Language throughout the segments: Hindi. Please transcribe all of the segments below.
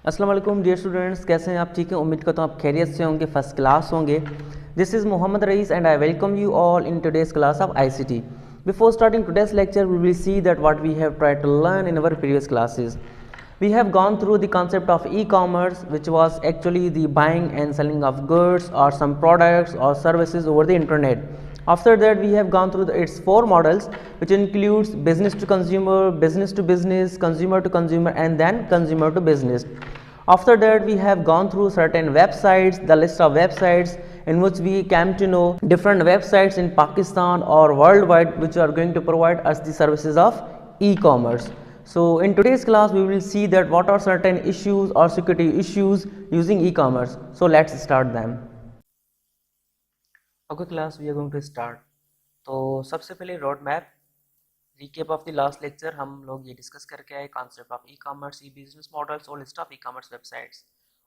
अस्सलाम वालेकुम डियर स्टूडेंट्स, कैसे हैं आप? ठीक हैं, उम्मीद करता हूँ आप खैरियत से होंगे, फर्स्ट क्लास होंगे। This is Mohammad Rais and I welcome you all in today's class of ICT. Before starting today's lecture, we will see that what we have tried to learn in our previous classes. We have gone through the concept of e-commerce, which was actually the buying and selling of goods or some products or services over the internet. After that, we have gone through its four models, which includes business to business, consumer to consumer, and then consumer to business. After that, we have gone through certain websites, the list of websites in which we came to know different websites in Pakistan or worldwide which are going to provide us the services of e-commerce. So in today's class, we will see that what are certain issues or security issues using e-commerce. So let's start them. Okay class, we are going to start. तो सबसे पहले road map recap of the last lecture हम लोग ये डिस्कस करके आए concept of e commerce, e business models और list of e commerce websites.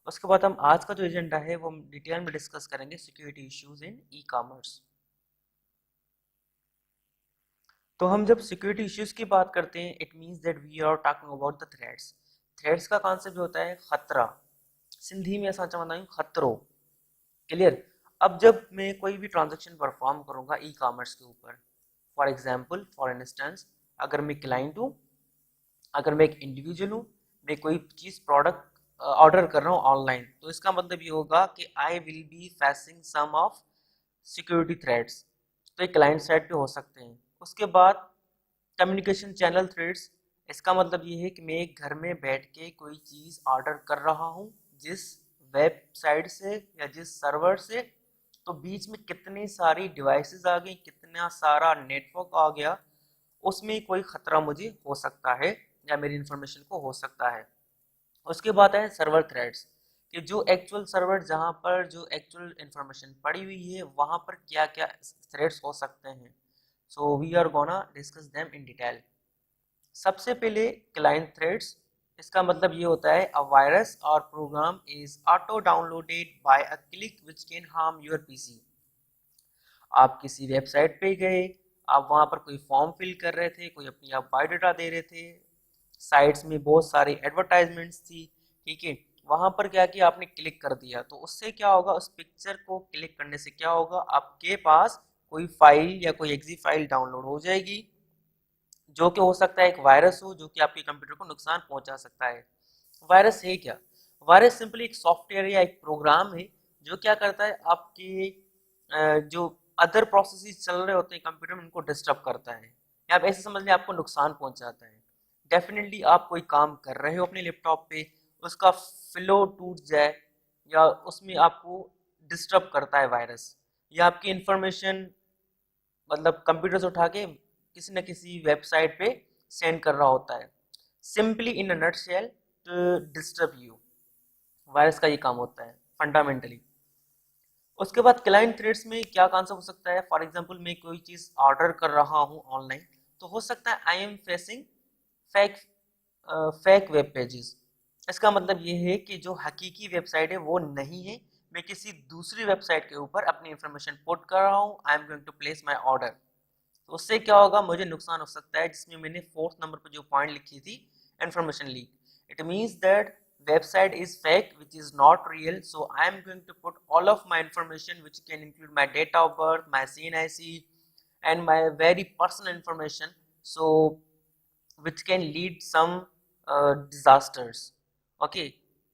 उसके बाद हम आज का जो एजेंडा है वो हम डिटेल में डिस्कस करेंगे security issues in e commerce. तो हम जब सिक्योरिटी इश्यूज की बात करते हैं, it means that we are talking about the threats. Threats का कॉन्सेप्ट जो होता है खतरा, सिंधी में ऐसा चवंदा आहियूं खतरो। क्लियर? अब जब मैं कोई भी ट्रांजेक्शन परफॉर्म करूंगा ई कॉमर्स के ऊपर, फॉर एग्जाम्पल फॉर इंस्टेंस, अगर मैं क्लाइंट हूँ, अगर मैं एक इंडिविजुअल हूँ, मैं कोई चीज़ प्रोडक्ट ऑर्डर कर रहा हूँ ऑनलाइन, तो इसका मतलब ये होगा कि I will be facing some of security threats. तो ये क्लाइंट साइड पे हो सकते हैं। उसके बाद कम्युनिकेशन चैनल थ्रेट्स, इसका मतलब ये है कि मैं एक घर में बैठ के कोई चीज़ ऑर्डर कर रहा हूँ जिस वेबसाइट से या जिस सर्वर से, तो बीच में कितनी सारी डिवाइसेस आ गई, कितना सारा नेटवर्क आ गया, उसमें कोई खतरा मुझे हो सकता है या मेरी इंफॉर्मेशन को हो सकता है। उसके बाद है सर्वर थ्रेड्स, कि जो एक्चुअल सर्वर जहाँ पर जो एक्चुअल इंफॉर्मेशन पड़ी हुई है वहाँ पर क्या क्या थ्रेड्स हो सकते हैं। So we are gonna discuss them in detail. सबसे पहले क्लाइंट थ्रेड्स, इसका मतलब ये होता है अ वायरस और program is auto downloaded by a click which can harm your PC. आप किसी वेबसाइट पे गए, आप वहाँ पर कोई फॉर्म फिल कर रहे थे, कोई अपनी आप बायोडाटा दे रहे थे, साइट्स में बहुत सारी एडवर्टाइजमेंट्स थी, ठीक है, वहाँ पर क्या किया आपने, क्लिक कर दिया, तो उससे क्या होगा, उस पिक्चर को क्लिक करने से क्या होगा, आपके पास कोई फाइल या कोई एग्जी फाइल डाउनलोड हो जाएगी, जो कि हो सकता है एक वायरस हो, जो कि आपके कंप्यूटर को नुकसान पहुंचा सकता है। वायरस है क्या? वायरस सिंपली एक सॉफ्टवेयर या एक प्रोग्राम है जो क्या करता है, आपके जो अदर प्रोसेसेस चल रहे होते हैं कंप्यूटर में उनको डिस्टर्ब करता है, या आप ऐसे समझ लें आपको नुकसान पहुंचाता है। डेफिनेटली आप कोई काम कर रहे हो अपने लैपटॉप पे, उसका फ्लो टूट जाए या उसमें आपको डिस्टर्ब करता है वायरस, या आपकी इंफॉर्मेशन मतलब कंप्यूटर से उठा के किसी न किसी वेबसाइट पे सेंड कर रहा होता है, simply in a nutshell to disturb you. Virus का ये काम होता है फंडामेंटली। उसके बाद क्लाइंट थ्रेड्स में क्या कॉन्सेप्ट हो सकता है, फॉर एग्जांपल मैं कोई चीज़ ऑर्डर कर रहा हूँ ऑनलाइन, तो हो सकता है I am facing fake fake web pages. इसका मतलब ये है कि जो हकीकी वेबसाइट है वो नहीं है, मैं किसी दूसरी वेबसाइट के ऊपर अपनी इंफॉर्मेशन पुट कर रहा हूँ, I am going to place my order. तो उससे क्या होगा, मुझे नुकसान हो सकता है, जिसमें मैंने फोर्थ नंबर पर जो पॉइंट लिखी थी, information leak. It means that website is fake which is not real, so I am going to put all of my information which can include my date of birth, my CNIC and my very personal information, so which can lead some disasters. Okay,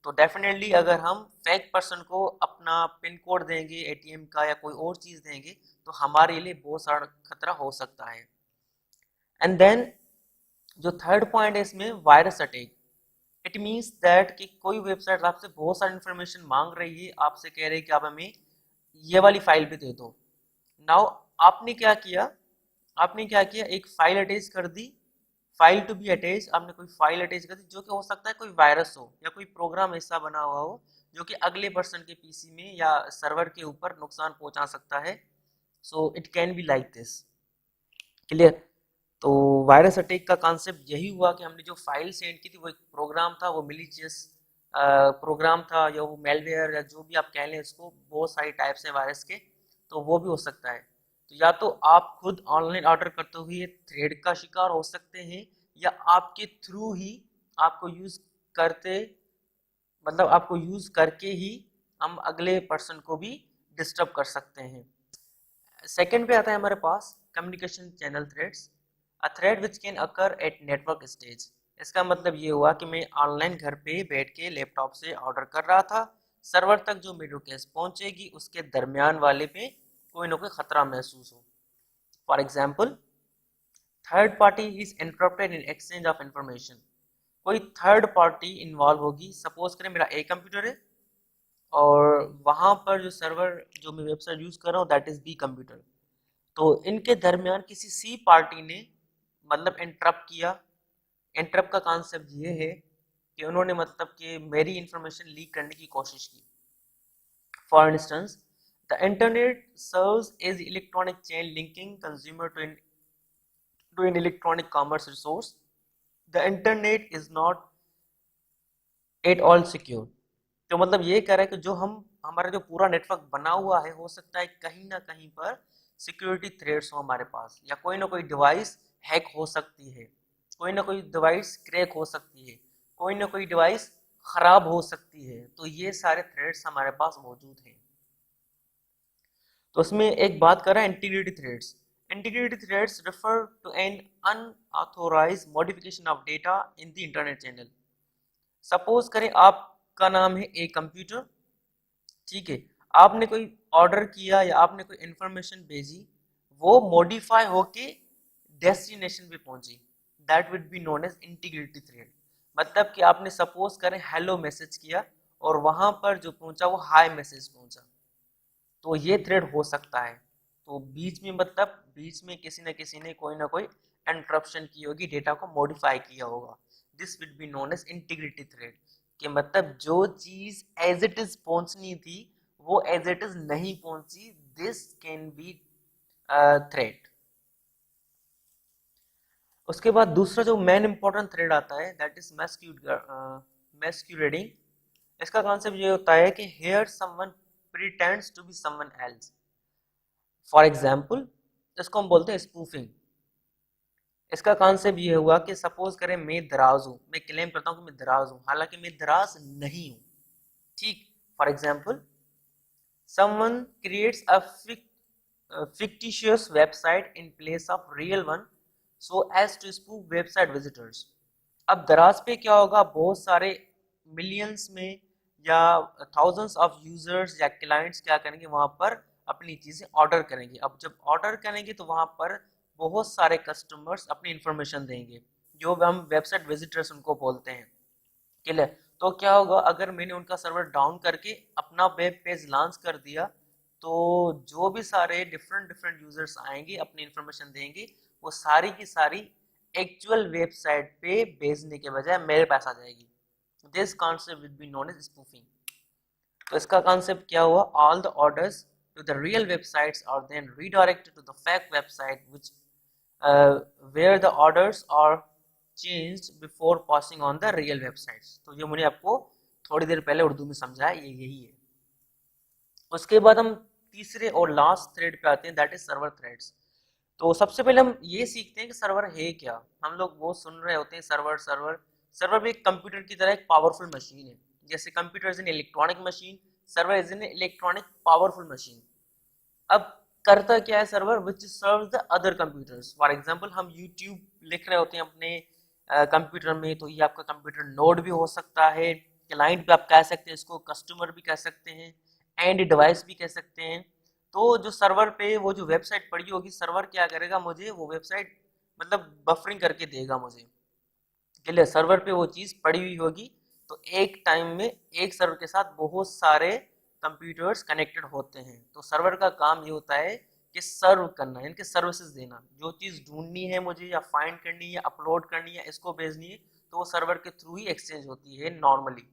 तो डेफिनेटली अगर हम फेक पर्सन को अपना पिन कोड देंगे एटीएम का या कोई और चीज़ देंगे तो हमारे लिए बहुत सारा खतरा हो सकता है। एंड देन जो थर्ड पॉइंट है इसमें, virus attack. It means that कि कोई वेबसाइट आपसे बहुत सारी इंफॉर्मेशन मांग रही है, आपसे कह रही है कि आप हमें ये वाली फाइल भी दे दो। नाउ आपने क्या किया, एक फाइल अटैच कर दी, फाइल टू बी अटैच, आपने कोई फाइल अटैच कर दी जो कि हो सकता है कोई वायरस हो या कोई प्रोग्राम ऐसा बना हुआ हो जो कि अगले पर्सन के पीसी में या सर्वर के ऊपर नुकसान पहुंचा सकता है। So it can be like this. Clear? तो वायरस अटैक का कॉन्सेप्ट यही हुआ कि हमने जो फाइल सेंड की थी वो एक प्रोग्राम था, वो मिलीशियस प्रोग्राम था या वो मेलवेयर या जो भी आप कह लें उसको, बहुत सारी टाइप्स हैं वायरस के, तो वो भी हो सकता है। तो या तो आप खुद ऑनलाइन ऑर्डर करते हुए थ्रेड का शिकार हो सकते हैं, या आपके थ्रू ही आपको यूज करते मतलब आपको यूज करके ही हम अगले पर्सन को भी डिस्टर्ब कर सकते हैं। सेकंड पे आता है हमारे पास communication channel threads. A thread which can occur at network stage. इसका मतलब ये हुआ कि मैं ऑनलाइन घर पे बैठ के लैपटॉप से ऑर्डर कर रहा था, सर्वर तक जो मेरी रिक्वेस्ट पहुंचेगी उसके दरमियान वाले पे कोई ना कोई खतरा महसूस हो। For example, third party is interrupted in exchange of information. कोई थर्ड पार्टी इन्वॉल्व होगी। सपोज करें मेरा ए कंप्यूटर है और वहां पर जो सर्वर जो मैं वेबसाइट यूज कर रहा हूँ दैट इज बी कंप्यूटर। तो इनके दरमियान किसी सी पार्टी ने मतलब इंटरप्ट किया। इंटरप्ट का कॉन्सेप्ट ये है कि उन्होंने मतलब कि मेरी इंफॉर्मेशन लीक करने की कोशिश की। For instance, the internet serves as electronic chain linking consumer to an electronic commerce resource. The internet is not at all secure. तो मतलब ये कह रहा है कि जो हम हमारा जो पूरा नेटवर्क बना हुआ है हो सकता है कहीं ना कहीं पर सिक्योरिटी थ्रेट्स हो हमारे पास, या कोई ना कोई डिवाइस हैक हो सकती है, कोई ना कोई डिवाइस क्रैक हो सकती है, कोई ना कोई डिवाइस खराब हो सकती है। तो ये सारे थ्रेट्स हमारे पास मौजूद हैं। तो उसमें एक बात कर रहा है integrity threats. Integrity threats refer to an unauthorized modification of data in the internet channel. Suppose करें आपका नाम है ए कंप्यूटर, ठीक है, आपने कोई ऑर्डर किया या आपने कोई इंफॉर्मेशन भेजी, वो मॉडिफाई होके डेस्टिनेशन पे पहुंची, that would be known as integrity threat. मतलब कि आपने सपोज करें हेलो मैसेज किया और वहां पर जो पहुंचा वो हाई मैसेज पहुंचा, तो ये थ्रेड हो सकता है। तो बीच में मतलब बीच में किसी न किसी ने कोई ना कोई इंटरप्शन की होगी, डेटा को मॉडिफाई किया होगा। This will be known as integrity threat. कि मतलब जो चीज एज इट इज पहुंचनी थी वो एज इट इज नहीं पहुंची, दिस कैन बी थ्रेड। उसके बाद दूसरा जो मेन इंपॉर्टेंट थ्रेड आता है दैट इज मैस्क्यूरेडिंग। इसका कॉन्सेप्ट ये होता है कि here someone pretends to be someone else. For example, इसको हम बोलते हैं स्पूफिंग। इसका कॉन्सेप्ट ये हुआ कि सपोज करें मैं दराज हूँ, मैं क्लेम करता हूँ कि मैं दराज हूँ, हालांकि मैं दराज नहीं हूँ। ठीक। For example, someone creates a fictitious website in place of real one so as to spoof website visitors। अब दराज पे क्या होगा, बहुत सारे मिलियंस में या थाउजेंड्स ऑफ यूजर्स या क्लाइंट्स क्या करेंगे, वहां पर अपनी चीजें ऑर्डर करेंगे। अब जब ऑर्डर करेंगे तो वहां पर बहुत सारे कस्टमर्स अपनी इंफॉर्मेशन देंगे, जो हम वेबसाइट विजिटर्स उनको बोलते हैं। क्लियर। तो क्या होगा, अगर मैंने उनका सर्वर डाउन करके अपना वेब पेज लॉन्च कर दिया, तो जो भी सारे डिफरेंट डिफरेंट यूजर्स आएंगे अपनी इंफॉर्मेशन देंगे, वो सारी की सारी एक्चुअल वेबसाइट पे भेजने के बजाय मेरे पास आ जाएगी। This concept will be known as spoofing. तो इसका कॉन्सेप्ट क्या हुआ, all the orders to the real websites are then redirected to the fake website which where the orders are changed before passing on the real websites. तो ये मैंने आपको थोड़ी देर पहले उर्दू में समझाया, ये यही है। उसके बाद हम तीसरे और लास्ट थ्रेड पे आते हैं दैट इज सर्वर थ्रेड्स। तो सबसे पहले हम ये सीखते हैं कि सर्वर है क्या। हम लोग वो सुन रहे होते हैं सर्वर सर्वर। सर्वर भी एक कंप्यूटर की तरह एक पावरफुल मशीन है। जैसे computer is an electronic machine, server is an electronic powerful machine. अब करता क्या है server, which serve the other computers. For example, हम यूट्यूब लिख रहे होते हैं अपने कंप्यूटर में, तो ये आपका कंप्यूटर नोड भी हो सकता है, क्लाइंट भी आप कह सकते हैं इसको, कस्टमर भी कह सकते हैं, एंड डिवाइस भी कह सकते हैं। तो जो सर्वर पे वो जो वेबसाइट पड़ी होगी, सर्वर क्या करेगा, मुझे वो वेबसाइट मतलब बफरिंग करके देगा मुझे। क्लियर। सर्वर पे वो चीज़ पड़ी हुई होगी, तो एक टाइम में एक सर्वर के साथ बहुत सारे कंप्यूटर्स कनेक्टेड होते हैं। तो सर्वर का काम ये होता है कि सर्व करना, इनके सर्विसेज देना। जो चीज़ ढूंढनी है मुझे, या फाइंड करनी है, अपलोड करनी है, इसको भेजनी है, तो वो सर्वर के थ्रू ही एक्सचेंज होती है नॉर्मली।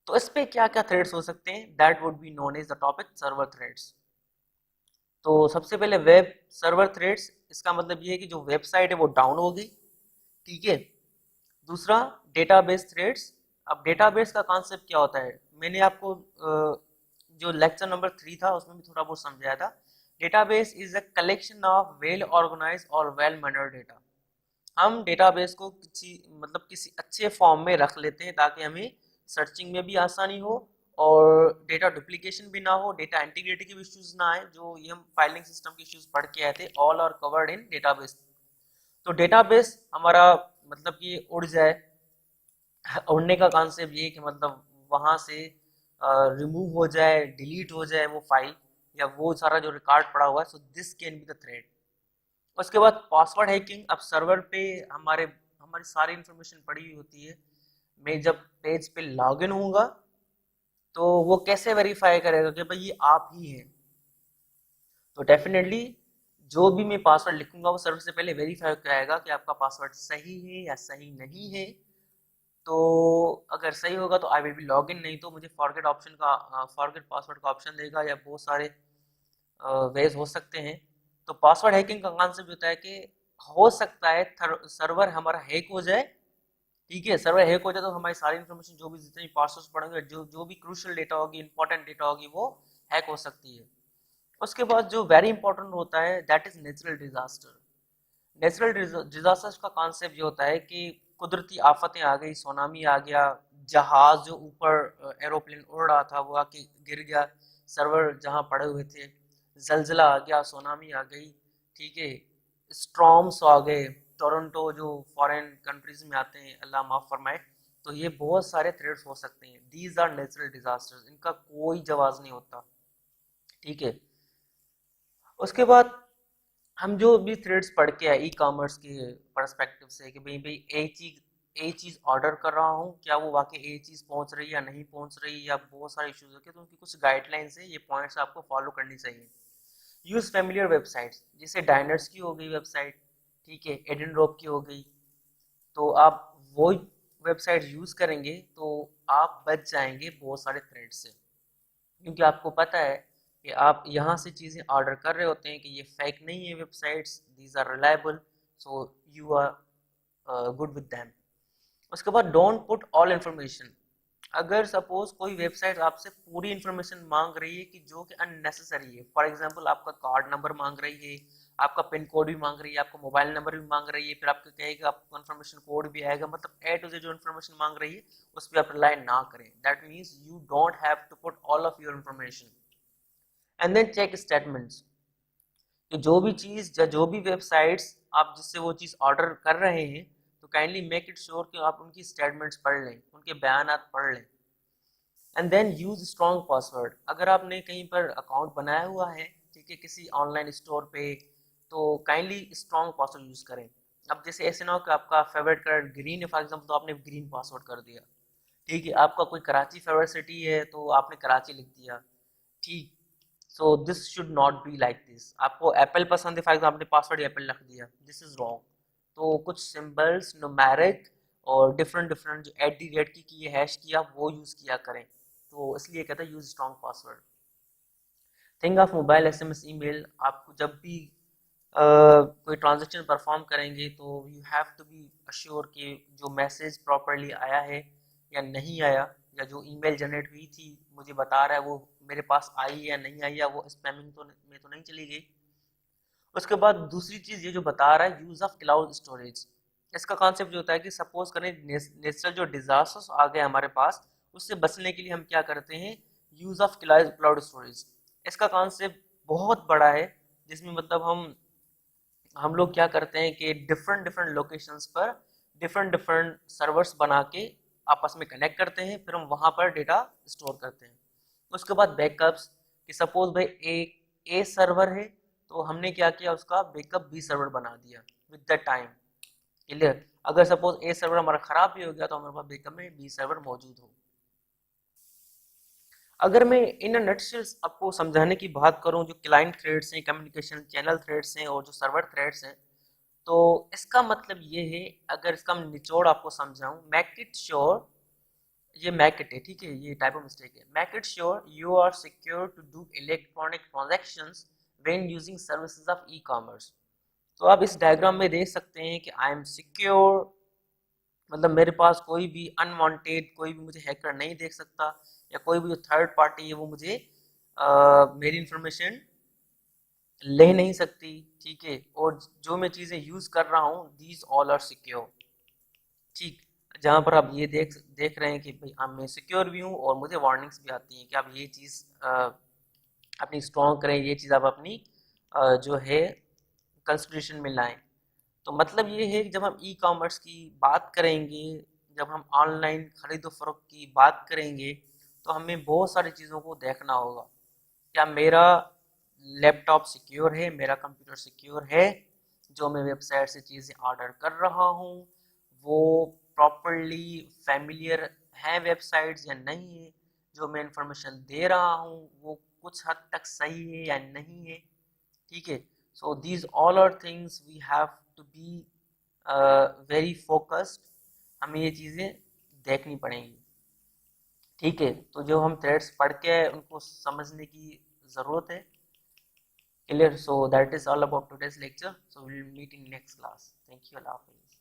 तो इस पे क्या क्या थ्रेड्स हो सकते हैं, that would be known as the topic server threats. तो सबसे पहले वेब सर्वर थ्रेड्स, इसका मतलब ये है कि जो वेबसाइट है वो डाउन हो गई, ठीक है। दूसरा, डेटाबेस थ्रेड्स। अब डेटाबेस का कॉन्सेप्ट क्या होता है, मैंने आपको जो लेक्चर नंबर 3 था उसमें भी थोड़ा बहुत समझाया था। Database is a collection of well organized और वेल मैनर्ड डेटा। हम डेटाबेस को किसी मतलब किसी अच्छे फॉर्म में रख लेते हैं ताकि हमें सर्चिंग में भी आसानी हो और डेटा डुप्लीकेशन भी ना हो, डेटा इंटीग्रिटी के इश्यूज ना आए, जो ये हम फाइलिंग सिस्टम के इश्यूज पढ़ के आए थे, all are covered in database. तो डेटाबेस हमारा मतलब कि उड़ जाए, उड़ने का कॉन्सेप्ट ये कि मतलब वहां से रिमूव हो जाए, डिलीट हो जाए वो फाइल या वो सारा जो रिकॉर्ड पड़ा हुआ है, so this can be the thread. उसके बाद पासवर्ड हैकिंग, अब सर्वर पे हमारे हमारी सारी इंफॉर्मेशन पड़ी हुई होती है, मैं जब पेज पे लॉगिन होऊंगा तो वो कैसे वेरीफाई करेगा कि भाई ये आप ही हैं। तो डेफिनेटली जो भी मैं पासवर्ड लिखूंगा वो सर्वर से पहले वेरीफाई कराएगा कि आपका पासवर्ड सही है या सही नहीं है। तो अगर सही होगा तो आई विल बी लॉग इन, नहीं तो मुझे फॉरगेट ऑप्शन का फॉरगेट पासवर्ड का ऑप्शन देगा, या बहुत सारे वेज हो सकते हैं। तो पासवर्ड हैकिंग का कॉन्सेप्ट होता है कि हो सकता है सर्वर हमारा हैक हो जाए। ठीक है, सर्वर हैक हो जाए तो हमारी सारी इन्फॉर्मेशन, जो भी जितने पासवर्ड पड़ेंगे, जो जो भी क्रूशियल डेटा होगी, इंपॉर्टेंट डेटा होगी, वो हैक हो सकती है। उसके बाद जो वेरी इंपॉर्टेंट होता है that is natural disaster. Natural disasters का कॉन्सेप्ट ये होता है कि कुदरती आफतें आ गई, सुनामी आ गया, जहाज जो ऊपर एरोप्लेन उड़ रहा था वो आके गिर गया, सर्वर जहां पड़े हुए थे, जलजिला आ गया, सुनामी आ गई, ठीक है, स्ट्रॉम्स आ गए, टोरंटो जो फॉरेन कंट्रीज में आते हैं, अल्लाह माफ फरमाए। तो ये बहुत सारे थ्रेट्स हो सकते हैं, दीज आर नेचुरल डिजास्टर्स, इनका कोई जवाब नहीं होता। ठीक है, उसके बाद हम जो भी थ्रेड्स पढ़ के आए ई कॉमर्स के परस्पेक्टिव से कि भाई भाई ए चीज़ ऑर्डर कर रहा हूँ, क्या वो वाकई ए चीज़ पहुँच रही है या नहीं पहुँच रही, या बहुत सारे इश्यूज होते हैं, तो उनकी कुछ गाइडलाइंस है, ये पॉइंट्स आपको फॉलो करनी चाहिए। यूज़ फेमिलियर वेबसाइट्स, जैसे डाइनर्स की हो गई वेबसाइट, ठीक है, एडनरोप की हो गई, तो आप वो वेबसाइट यूज़ करेंगे तो आप बच जाएंगे बहुत सारे थ्रेड से, क्योंकि आपको पता है कि आप यहाँ से चीज़ें ऑर्डर कर रहे होते हैं कि ये फेक नहीं है websites, these are reliable, so you are good with them. उसके बाद डोंट पुट ऑल इन्फॉर्मेशन। अगर सपोज कोई वेबसाइट आपसे पूरी इन्फॉर्मेशन मांग रही है कि जो कि अननेसेसरी है, फॉर एग्जांपल आपका कार्ड नंबर मांग रही है, आपका पिन कोड भी मांग रही है, आपका मोबाइल नंबर भी मांग रही है, फिर आपको कहेगा आपको कन्फर्मेशन कोड भी आएगा, मतलब ए टू जेड जो इन्फॉर्मेशन मांग रही है उस पर आप रिलाई ना करें। That means you don't have to put all of your information. And then check statements, कि जो भी चीज़ या जो भी वेबसाइट्स आप जिससे वो चीज़ ऑर्डर कर रहे हैं, तो काइंडली मेक इट श्योर कि आप उनकी स्टेटमेंट्स पढ़ लें, उनके बयानात पढ़ लें। And then use strong password, अगर आपने कहीं पर अकाउंट बनाया हुआ है, ठीक है, किसी ऑनलाइन स्टोर पे, तो काइंडली स्ट्रॉन्ग पासवर्ड यूज करें। अब जैसे ऐसे ना हो कि आपका फेवरेट कलर ग्रीन है फॉर एग्जाम्पल, तो आपने ग्रीन पासवर्ड कर दिया, ठीक है, आपका कोई कराची फेवरेट सिटी है तो आपने कराची लिख दिया, ठीक। So this should not be like this. आपको एप्पल पसंद है फॉर एग्जाम्पल, आपने पासवर्ड एप्पल रख दिया, दिस इज रॉन्ग। तो कुछ सिंबल्स, न्यूमेरिक और डिफरेंट डिफरेंट जो एट दी रेट की हैश की, आप वो यूज़ किया करें। तो इसलिए कहता है use strong password. Think of mobile, SMS, email, आपको जब भी कोई ट्रांजेक्शन परफॉर्म करेंगे तो you have to be assure कि जो मैसेज प्रॉपरली आया है या नहीं आया, या जो ईमेल जनरेट हुई थी मुझे बता रहा है वो मेरे पास आई या नहीं आई, या वो स्पैमिंग तो में तो नहीं चली गई। उसके बाद दूसरी चीज़ ये जो बता रहा है यूज़ ऑफ क्लाउड स्टोरेज, इसका कॉन्सेप्ट जो होता है कि सपोज करें नेचुरल जो डिजास्टर्स आ गए हमारे पास, उससे बचने के लिए हम क्या करते हैं, यूज़ ऑफ क्लाउड स्टोरेज। इसका कॉन्सेप्ट बहुत बड़ा है, जिसमें मतलब हम लोग क्या करते हैं कि डिफरेंट डिफरेंट लोकेशंस पर डिफरेंट डिफरेंट सर्वर्स बना के आपस में कनेक्ट करते हैं, फिर हम वहाँ पर डेटा स्टोर करते हैं। उसके बाद बैकअप्स, कि सपोज भाई ए सर्वर है, तो हमने क्या किया, उसका बैकअप बी सर्वर बना दिया विद द टाइम। क्लियर, अगर सपोज ए सर्वर हमारा खराब भी हो गया तो हमारे पास बैकअप में बी सर्वर मौजूद हो। अगर मैं इन नटशेल आपको समझाने की बात करूं, जो क्लाइंट थ्रेड्स हैं, कम्युनिकेशन चैनल थ्रेड्स हैं, और जो सर्वर थ्रेड्स हैं, तो इसका मतलब ये है, अगर इसका मैं निचोड़ आपको समझाऊं, मेक इट श्योर, ये मैक इट है, ठीक है, ये टाइप ऑफ मिस्टेक है, make it sure you are secure to do electronic transactions when using services of e commerce. तो आप इस डायग्राम में देख सकते हैं कि आई एम सिक्योर, मतलब मेरे पास कोई भी अनवांटेड, कोई भी मुझे हैकर नहीं देख सकता, या कोई भी जो थर्ड पार्टी है वो मुझे मेरी इंफॉर्मेशन ले नहीं सकती, ठीक है, और जो मैं चीज़ें यूज़ कर रहा हूँ दीज ऑल आर सिक्योर, ठीक। जहाँ पर आप ये देख देख रहे हैं कि भाई अब मैं सिक्योर भी हूँ और मुझे वार्निंग्स भी आती हैं कि आप ये चीज़ अपनी स्ट्रॉन्ग करें, ये चीज़ आप अपनी जो है कंसिडरेशन में लाएं। तो मतलब ये है कि जब हम ई कॉमर्स की बात करेंगे, जब हम ऑनलाइन खरीदो फरोख्त की बात करेंगे, तो हमें बहुत सारी चीज़ों को देखना होगा। क्या मेरा लैपटॉप सिक्योर है, मेरा कंप्यूटर सिक्योर है, जो मैं वेबसाइट से चीज़ें ऑर्डर कर रहा हूँ वो प्रॉपरली फैमिलियर हैं वेबसाइट्स या नहीं है, जो मैं इंफॉर्मेशन दे रहा हूँ वो कुछ हद तक सही है या नहीं है। ठीक है। So these all are things we have to be very focused. हमें ये चीज़ें देखनी पड़ेंगी। ठीक है, तो जो हम थ्रेड्स पढ़ के उनको समझने की ज़रूरत है। Clear? So that is all about today's lecture. So we will meet in next class. Thank you. Allah Hafiz.